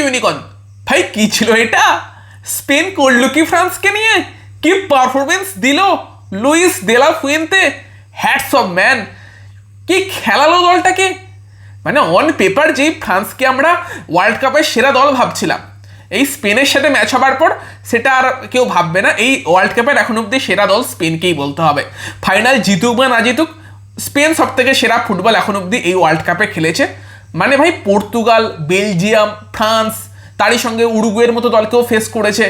Unicorn. ভাই কি ছিল এটা? স্পেন করলো কি ফ্রান্সকে নিয়ে? কি পারফরমেন্স দিল Luis de la Fuente, hats off man. কি খেলালো দলটাকে, মানে অন পেপার যেই ফ্রান্সকে আমরা ওয়ার্ল্ড কাপের সেরা দল ভাবছিলাম, এই স্পেনের সাথে ম্যাচ হবার পর সেটা আর কেউ ভাববে না। এই ওয়ার্ল্ড কাপের এখন অব্দি সেরা দল স্পেনকেই বলতে হবে। ফাইনাল জিতুক বা না জিতুক, স্পেন সব থেকে সেরা ফুটবল এখন অব্দি এই ওয়ার্ল্ড কাপে খেলেছে। মানে ভাই পর্তুগাল, বেলজিয়াম, ফ্রান্স, তারই সঙ্গে উরুগুয়ের মতো দলকেও ফেস করেছে,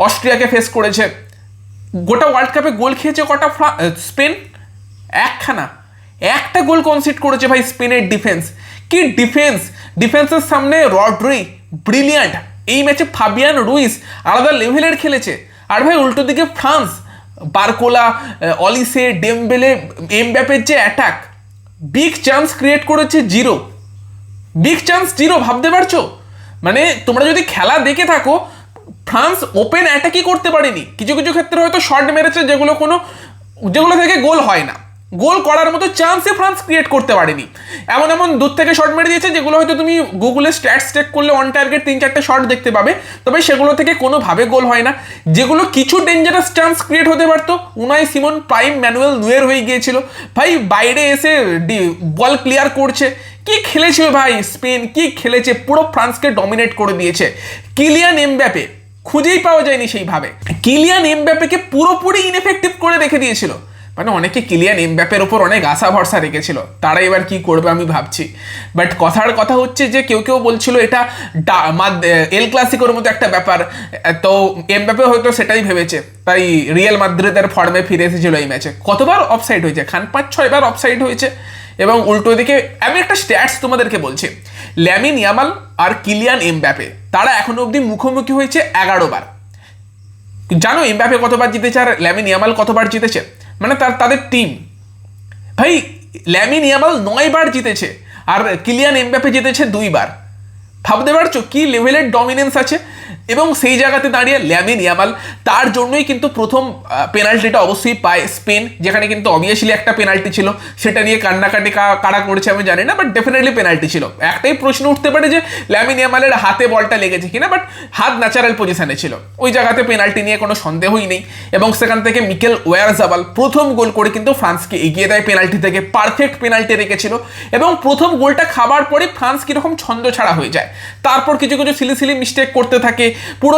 অস্ট্রিয়াকে ফেস করেছে। গোটা ওয়ার্ল্ড কাপে গোল খেয়েছে কটা স্পেন? একখানা। একটা গোল কনসিড করেছে ভাই স্পেনের ডিফেন্স। কি ডিফেন্স! ডিফেন্সের সামনে রড্রি ব্রিলিয়ান্ট, এই ম্যাচে ফাবিয়ান রুইস আলাদা লেভেলের খেলেছে। আর ভাই উল্টো দিকে ফ্রান্স, বারকোলা, অলিসে, ডেমবেলে, এমবাপের যে অ্যাটাক, বিগ চান্স ক্রিয়েট করেছে জিরো। বিগ চান্স জিরো, ভাবতে পারছো? মানে তোমরা যদি খেলা দেখে থাকো, ফ্রান্স ওপেন অ্যাটাকই করতে পারেনি। কিছু কিছু ক্ষেত্রে হয়তো শর্ট মেরেছে যেগুলো থেকে গোল হয় না, গোল করার মতো চান্সই ফ্রান্স ক্রিয়েট করতে পারেনি। এমন এমন দূর থেকে শট মেরে দিয়েছে যেগুলো হয়তো তুমি গুগলে স্ট্যাটস চেক করলে অন টার্গেট 3-4টে শট দেখতে পাবে, তবে সেগুলো থেকে কোনোভাবে গোল হয় না। যেগুলো কিছু ডেঞ্জারাস চান্স ক্রিয়েট হতে পারতো, Unai Simon prime Manuel Nuer হয়ে গিয়েছিল ভাই, বাইরে এসে বল ক্লিয়ার করছে। কি খেলেছে ভাই স্পেন, কি খেলেছে, পুরো ফ্রান্সকে ডমিনেট করে দিয়েছে। কিলিয়ান এমবাপে খুঁজেই পাওয়া যায়নি সেইভাবে। কিলিয়ান এমবাপেকে পুরোপুরি ইনএফেক্টিভ করে রেখে দিয়েছিল। মানে অনেকে কিলিয়ান এমবাপের ওপর অনেক আশা ভরসা রেখেছিল, তারা এবার কি করবে আমি ভাবছি। বাট কথার কথা হচ্ছে যে কেউ কেউ বলছিল এটা এল ক্লাসিকোর মতো একটা ব্যাপার, তো এমবাপে হয়তো সেটাই ভেবেছে, তাই রিয়াল মাদ্রিদের ফর্মে ফিরে এসেছিল এই ম্যাচে। কতবার অফসাইড হয়েছে? 5-6 বার অফসাইড হয়েছে। এবং উল্টো দিকে আমি একটা স্ট্যাটস তোমাদেরকে বলছি, ল্যামিন ইয়ামাল আর কিলিয়ান এমবাপে তারা এখনো অবধি মুখোমুখি হয়েছে 11 বার। জানো এমবাপে কতবার জিতেছে আর ল্যামিন ইয়ামাল কতবার জিতেছে? মানে তাদের টিম, ভাই ল্যামিন ইয়ামাল 9 বার জিতেছে আর কিলিয়ান এমবাপে জিতেছে 2 বার। ভাবতে পারছো কি লেভেলের ডমিনেন্স আছে? এবং সেই জায়গাতে দাঁড়িয়ে ল্যামিন ইয়ামাল, তার জন্যই কিন্তু প্রথম পেনাল্টিটা অবশ্যই পায় স্পেন, যেখানে কিন্তু অবভিয়াসলি একটা পেনাল্টি ছিল, সেটা নিয়ে কান্নাকাটি কারা করেছে আমি জানি না, বাট ডেফিনেটলি পেনাল্টি ছিল। একটাই প্রশ্ন উঠতে পারে যে ল্যামিন ইয়ামালের হাতে বলটা লেগেছে কিনা, বাট হাত ন্যাচারাল পজিশনে ছিল, ওই জায়গাতে পেনাল্টি নিয়ে কোনো সন্দেহই নেই। এবং সেখান থেকে মিকেল ওয়ারজাবাল প্রথম গোল করে কিন্তু ফ্রান্সকে এগিয়ে দেয় পেনাল্টি থেকে, পারফেক্ট পেনাল্টি রেখেছিল। এবং প্রথম গোলটা খাবার পরে ফ্রান্স কীরকম ছন্দ ছাড়া হয়ে যায়, তারপর কিছু কিছু সিলি মিস্টেক করতে থাকে, পুরো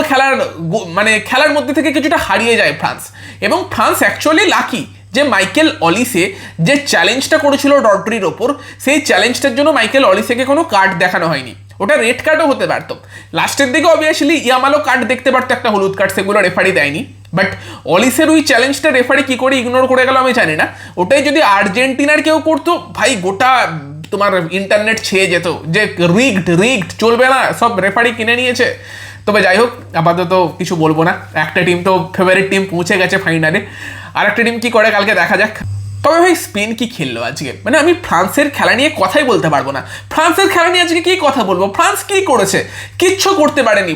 খেলার মধ্যে থেকে কিছুটা হারিয়ে যায় ফ্রান্স। এবং ফ্রান্স অ্যাকচুয়ালি লাকি যে মাইকেল অলিসে যে চ্যালেঞ্জটা করেছিল রড্রির ওপর, সেই চ্যালেঞ্জটার জন্য মাইকেল অলিসেকে কোনো কার্ড দেখানো হয়নি, ওটা রেড কার্ডও হতে পারতো। লাস্টের দিকে অবভিয়াসলি ইয়ামালও কার্ড দেখতে পারতো, একটা হলুদ কার্ড, সেগুলো রেফারি দেয়নি। বাট অলিসের ওই চ্যালেঞ্জটা রেফারি কি করে ইগনোর করে গেল আমি জানি না। ওটাই যদি আর্জেন্টিনার কেউ করতো, ভাই গোটা তোমার ইন্টারনেট ছেয়ে যেত যে রিগড চলবে না, সব রেফারি কিনে নিয়েছে। তবে যাই হোক, আপাতত কিছু বলবো না, একটা টিম তো ফেভারিট টিম পৌঁছে গেছে ফাইনালে, আর একটা টিম কি করে কালকে দেখা যাক। তবে ভাই স্পেন কি খেললো আজকে, মানে আমি ফ্রান্সের খেলা নিয়ে কথাই বলতে পারবো না। ফ্রান্সের খেলা নিয়ে আজকে কি কথা বলবো? ফ্রান্স কি করেছে? কিচ্ছু করতে পারেনি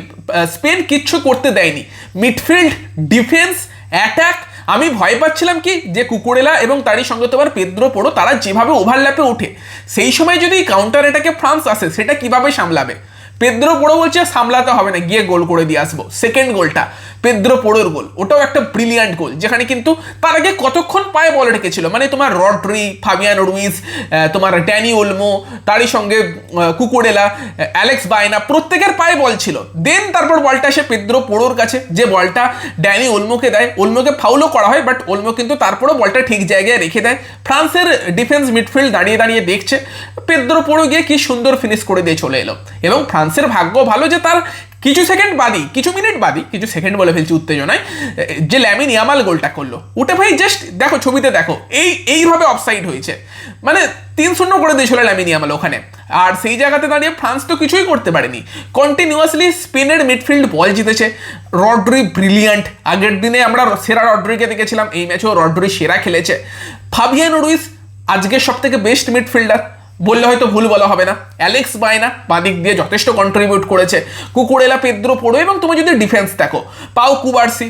স্পেন, কিচ্ছু করতে দেয়নি। মিডফিল্ড, ডিফেন্স, অ্যাটাক, আমি ভয় পাচ্ছিলাম কি যে কুকুরেলা এবং তারই সঙ্গে তোমার পেদ্রো পোরো তারা যেভাবে ওভারল্যাপে ওঠে, সেই সময় যদি কাউন্টার অ্যাটাকে ফ্রান্স আসে সেটা কিভাবে সামলাবে। পেদ্রো পোরো বলছে সামলাতে হবে না, গিয়ে গোল করে দিয়ে আসবো। সেকেন্ড গোলটা পেদ্রো পোরোর গোল, ওটাও একটা ব্রিলিয়ান্ট গোল, যেখানে কিন্তু তার আগে কতক্ষণ পায়ে বল রেখেছিল, মানে তোমার রড্রি, ফাবিয়ান রুইস, তোমার ড্যানি ওলমো, তারই সঙ্গে কুকুরেলা, অ্যালেক্স বায়না, প্রত্যেকের পায়ে বল ছিল। দেন তারপর বলটা আসে পেদ্রো পোরোর কাছে, যে বলটা ড্যানি ওলমোকে দেয়, ওলমোকে ফাউলও করা হয়, বাট ওলমো কিন্তু তারপরও বলটা ঠিক জায়গায় রেখে দেয়। ফ্রান্সের ডিফেন্স মিডফিল্ড দাঁড়িয়ে দাঁড়িয়ে দেখছে, পেদ্রো পোরো গিয়ে কি সুন্দর ফিনিশ করে দিয়ে চলে এলো। এবং ফ্রান্সের ভাগ্য ভালো যে তার কিছু মিনিট বাদই, কিছু সেকেন্ড বলে ফেলছি উত্তেজনায়, যে ল্যামিন ইয়ামাল গোলটা করলো, ওটা ভাই জাস্ট দেখো, ছবিতে দেখো, এইভাবে অফসাইড হয়েছে, মানে 3-0 করে দিয়েছিল ল্যামিন ইয়ামাল ওখানে। আর সেই জায়গাতে দাঁড়িয়ে ফ্রান্স তো কিছুই করতে পারেনি, কন্টিনিউয়াসলি স্পেনের মিডফিল্ড বল জিতেছে। রড্রি ব্রিলিয়ান্ট, আগের দিনে আমরা সেরা রড্রিকে দেখেছিলাম, এই ম্যাচেও রড্রি সেরা খেলেছে। ফাবিয়ান রুইস আজকের সব থেকে বেস্ট মিডফিল্ডার বললে হয়তো ভুল বলা হবে না। অ্যালেক্স বায়না বাদিক দিয়ে যথেষ্ট কন্ট্রিবিউট করেছে, কুকুরেলা, পেদ্রো পোরো। এবং তুমি যদি ডিফেন্স দেখো, পাও কুবার্সি,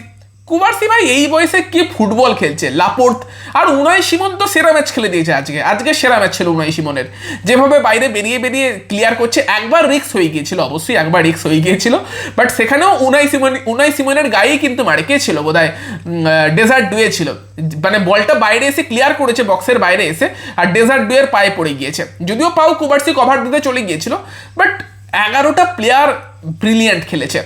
কুবার্সি ভাই এই বয়সে কি ফুটবল খেলছে, লাপোর্ত আর উনাই সিমন তো সেরা ম্যাচ খেলে দিয়েছে আজকে সেরা ম্যাচ ছিল উনাই সিমনের, যেভাবে বাইরে বেরিয়ে বেরিয়ে ক্লিয়ার করছে। একবার রিক্স হয়ে গিয়েছিল, অবশ্যই একবার রিক্স হয়ে গিয়েছিল, বাট সেখানেও উনাই সিমনের গায়েই কিন্তু মারে, কে ছিল বোধহয় ডেজার্ট ডুয়ে ছিল, মানে বলটা বাইরে এসে ক্লিয়ার করেছে বক্সের বাইরে এসে, আর ডেজার্ট ডুয়ের পায়ে পড়ে গিয়েছে। যদিও পাও কুবার্সি কভার দিতে চলে গিয়েছিল, বাট 11টা প্লেয়ার ব্রিলিয়ান্ট খেলেছে,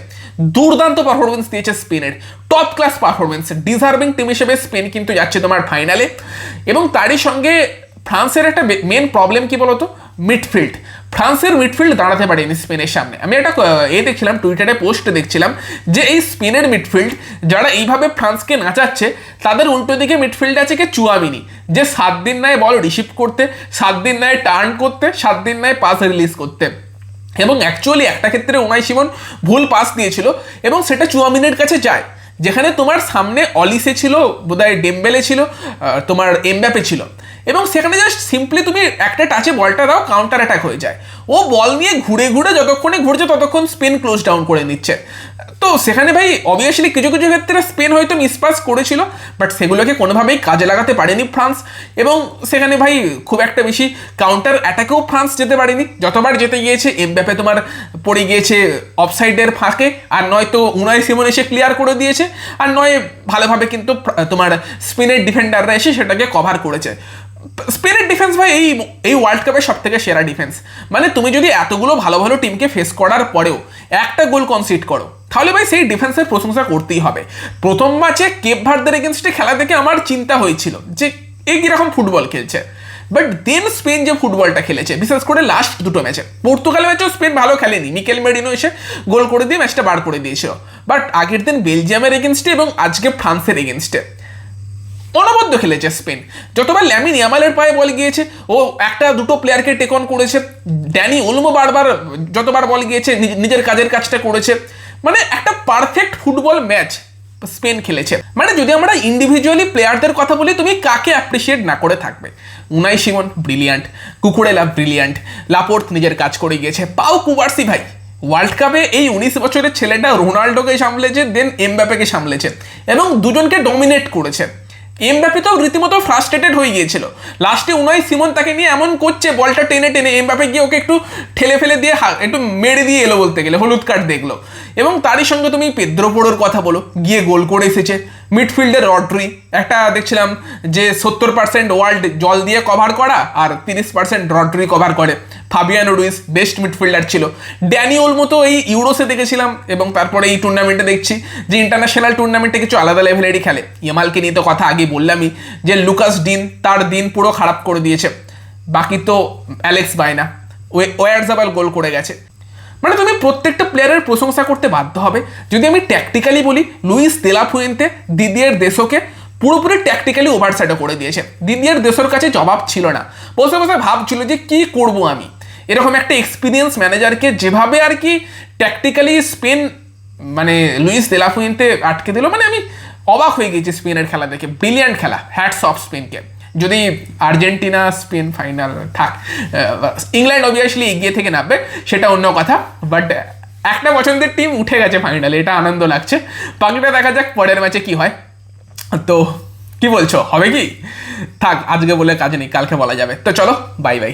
দুর্দান্ত পারফরমেন্স দিয়েছে স্পেনের, top class performance, deserving team হিসেবে স্পেন কিন্তু যাচ্ছে তোমার ফাইনালে। এবং তারই সঙ্গে ফ্রান্সের একটা মেন প্রবলেম কি বলতো, মিডফিল্ড। ফ্রান্সের মিডফিল্ড দাঁড়াতে পারেনি স্পেনের সামনে। আমি একটা দেখছিলাম, টুইটারে পোস্ট দেখছিলাম যে এই স্পেনের মিডফিল্ড যারা এইভাবে ফ্রান্সকে নাচাচ্ছে, তাদের উল্টো দিকে মিডফিল্ড আছে কে চুয়ামিনি, যে 7 দিন নেয় বল রিসিভ করতে, 7 দিন নেয় টার্ন করতে, 7 দিন নেয় পাস রিলিজ করতে। এবং অ্যাকচুয়ালি একটা ক্ষেত্রে উনাই সিমন ভুল পাস দিয়েছিল এবং সেটা চুয়ামিনের কাছে যায়, যেখানে তোমার সামনে অলিসে ছিল, বোধহয় ডেম্বেলে ছিল, তোমার এমবাপে ছিল, এবং সেখানে জাস্ট সিম্পলি তুমি একটা টাচে বলটা দাও, কাউন্টার অ্যাটাক হয়ে যায়। ও বল নিয়ে ঘুরে ঘুরে যতক্ষণে ঘুরছে ততক্ষণ স্পেন ক্লোজ ডাউন করে নিচ্ছে। তো সেখানে ভাই অবভিয়াসলি কিছু কিছু ক্ষেত্রে স্পেন হয়তো মিসপাস করেছিল, বাট সেগুলোকে কোনোভাবেই কাজে লাগাতে পারেনি ফ্রান্স। এবং সেখানে ভাই খুব একটা বেশি কাউন্টার অ্যাটাকেও ফ্রান্স যেতে পারেনি, যতবার যেতে গিয়েছে এমবাপে তোমার পড়ে গিয়েছে অফসাইডের ফাঁকে, আর নয়তো উনাই সিমন এসে ক্লিয়ার করে দিয়েছে, আর নয় ভালোভাবে কিন্তু তোমার স্পেনের ডিফেন্ডাররা এসে সেটাকে কভার করেছে। স্পেনের ডিফেন্স ভাই এই ওয়ার্ল্ড কাপের সব থেকে সেরা ডিফেন্স। মানে তুমি যদি এতগুলো ভালো ভালো টিমকে ফেস করার পরেও একটা গোল কনসিড করো, তাহলে ভাই সেই ডিফেন্সের প্রশংসা করতেই হবে। প্রথম ম্যাচে কেপ ভার্দের এগেনস্টে খেলা দেখে আমার চিন্তা হয়েছিল যে এই কিরকম ফুটবল খেলছে, বাট দেন স্পেন যে ফুটবলটা খেলেছে, বিশেষ করে লাস্ট দুটো ম্যাচে, পর্তুগাল ম্যাচেও স্পেন ভালো খেলেনি, মিকেল মেরিনো এসে গোল করে দিয়ে ম্যাচটা বার করে দিয়েছিল, বাট আগের দিন বেলজিয়ামের এগেনস্টে এবং আজকে ফ্রান্সের এগেনস্টে অনবদ্য খেলেছে স্পেন। যতবার ল্যামিন ইয়ামালের পায়ে বল গিয়েছে ও একটা দুটো প্লেয়ারকে টেক অন করেছে, ড্যানি ওলমো বারবার যতবার বল গিয়েছে নিজের কাজের কাজটা করেছে। মানে একটা পারফেক্ট ফুটবল ম্যাচ স্পেন খেলেছে। মানে যদি আমরা ইন্ডিভিজুয়ালি প্লেয়ারদের কথা বলি, তুমি কাকে অ্যাপ্রিসিয়েট না করে থাকবে? Unai Simon brilliant, Cucurella brilliant, লাপোর্ত নিজের কাজ করে গিয়েছে, পাও কুবার্সি ভাই ওয়ার্ল্ড কাপে এই 19 বছরের ছেলেটা রোনাল্ডোকে সামলেছে, দেন এমবাপেকে সামলেছে এবং দুজনকে ডমিনেট করেছে। এমবাপে তো রীতিমতো ফ্রাস্ট্রেটেড হয়ে গিয়েছিল লাস্টে, উনাই সিমন তাকে নিয়ে এমন করছে বলটা টেনে টেনে, এমবাপে গিয়ে ওকে একটু ঠেলে ফেলে দিয়ে একটু মেরে দিয়ে এলো, বলতে গেলে হলুদ কার্ড দেখলো। এবং তারই সঙ্গে তুমি পেদ্রো পোরোর কথা বলো, গিয়ে গোল করে এসেছে। মিডফিল্ডের রড্রি একটা দেখছিলাম যে 70% ওয়ার্ল্ড জল দিয়ে কভার করা আর 30% রড্রি কভার করে। ফাবিয়ানো রুইস বেস্ট মিডফিল্ডার ছিল। ড্যানি ওলমো তো এই ইউরোসে দেখেছিলাম এবং তারপরে এই টুর্নামেন্টে দেখছি যে ইন্টারন্যাশনাল টুর্নামেন্টে কিছু আলাদা লেভেলেরই খেলে। ইয়ামালকে নিয়ে তো কথা আগে বললামই যে লুকাস ডিন তার দিন পুরো খারাপ করে দিয়েছে। বাকি তো অ্যালেক্স বাইনা, ওয়ারজাবাল গোল করে গেছে। মানে তুমি প্রত্যেকটা প্লেয়ারের প্রশংসা করতে বাধ্য হবে। যদি আমি ট্যাকটিক্যালি বলি, Luis de la Fuente Didier দেশোকে পুরোপুরি ট্যাকটিক্যালি ওভারসাইডও করে দিয়েছে। দিদিয়ের দেশোর কাছে জবাব ছিল না, বসে বসে ভাবছিল যে কি করব আমি। এরকম একটা এক্সপিরিয়েন্স ম্যানেজারকে যেভাবে আর কি ট্যাকটিক্যালি স্পেন মানে লুইস দে লা ফুয়েন্তে আটকে দিল, মানে আমি অবাক হয়ে গেছি স্পেনের খেলা দেখে। ব্রিলিয়ান্ট খেলা, হ্যাটস অফ স্পেনকে। যদি আর্জেন্টিনা স্পেন ফাইনাল থাক, ইংল্যান্ড অবভিয়াসলি এগিয়ে থেকে নামবে, সেটা অন্য কথা, বাট একটা পছন্দের টিম উঠে গেছে ফাইনালে, এটা আনন্দ লাগছে। বাকিটা দেখা যাক পরের ম্যাচে কি হয়। তো কি বলছো, হবে কি? থাক, আজকে বলে কাজ নেই, কালকে বলা যাবে। তো চলো, বাই বাই।